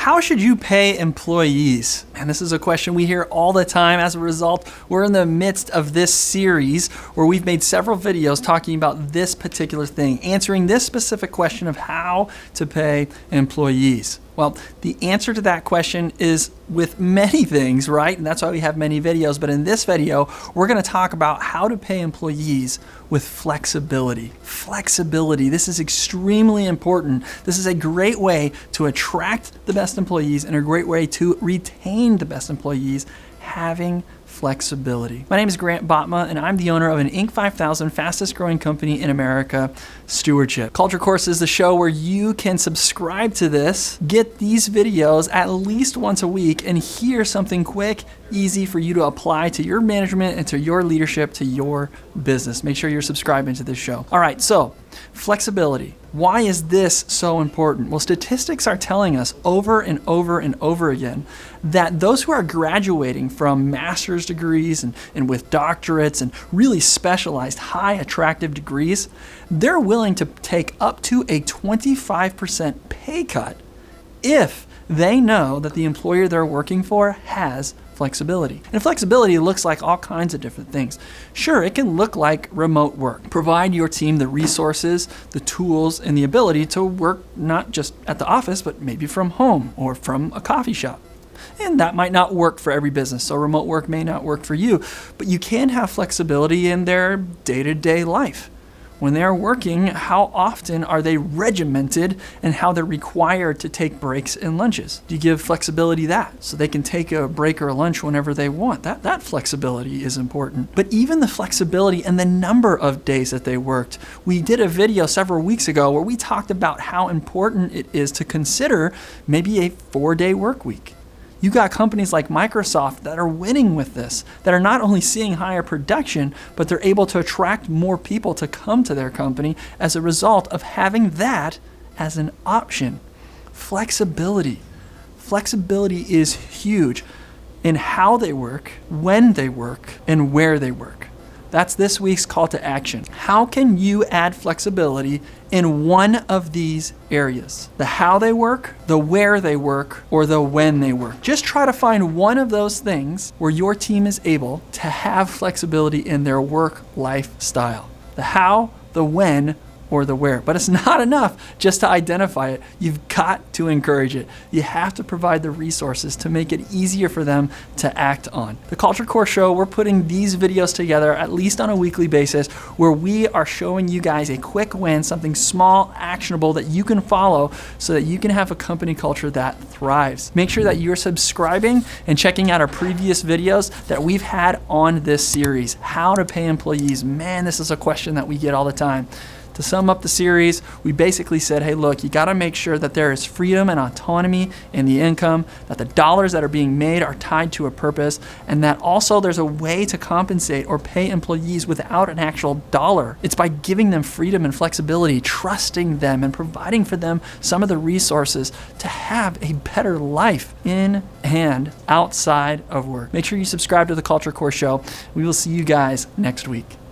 How should you pay employees? And this is a question we hear all the time. As a result, we're in the midst of this series where we've made several videos talking about this particular thing, answering this specific question of how to pay employees. Well, the answer to that question is with many things, right? And that's why we have many videos. But in this video, we're going to talk about how to pay employees with flexibility. Flexibility, this is extremely important. This is a great way to attract the best employees and a great way to retain the best employees, having flexibility. My name is Grant Botma, and I'm the owner of an Inc. 5000 fastest growing company in America, Stewardship. Culture Course is the show where you can subscribe to this, get these videos at least once a week, and hear something quick, easy for you to apply to your management and to your leadership, to your business. Make sure you're subscribing to this show. All right, so flexibility. Why is this so important? Well, statistics are telling us over and over and over again that those who are graduating from master's degrees and with doctorates and really specialized, high attractive degrees, they're willing to take up to a 25% pay cut if they know that the employer they're working for has flexibility. And flexibility looks like all kinds of different things. Sure, it can look like remote work. Provide your team the resources, the tools, and the ability to work not just at the office, but maybe from home or from a coffee shop. And that might not work for every business, so remote work may not work for you, but you can have flexibility in their day-to-day life. When they're working, how often are they regimented and how they're required to take breaks and lunches? Do you give flexibility that so they can take a break or a lunch whenever they want? That flexibility is important. But even the flexibility and the number of days that they worked. We did a video several weeks ago where we talked about how important it is to consider maybe a 4-day work week. You got companies like Microsoft that are winning with this, that are not only seeing higher production, but they're able to attract more people to come to their company as a result of having that as an option. Flexibility. Flexibility is huge in how they work, when they work, and where they work. That's this week's call to action. How can you add flexibility in one of these areas? The how they work, the where they work, or the when they work. Just try to find one of those things where your team is able to have flexibility in their work lifestyle. The how, the when, or the where. But it's not enough just to identify it. You've got to encourage it. You have to provide the resources to make it easier for them to act on. The Culture Course Show, we're putting these videos together at least on a weekly basis where we are showing you guys a quick win, something small, actionable that you can follow so that you can have a company culture that thrives. Make sure that you're subscribing and checking out our previous videos that we've had on this series. How to pay employees. Man, this is a question that we get all the time. To sum up the series, we basically said, hey, look, you got to make sure that there is freedom and autonomy in the income, that the dollars that are being made are tied to a purpose, and that also there's a way to compensate or pay employees without an actual dollar. It's by giving them freedom and flexibility, trusting them, and providing for them some of the resources to have a better life in and outside of work. Make sure you subscribe to the Culture Course Show. We will see you guys next week.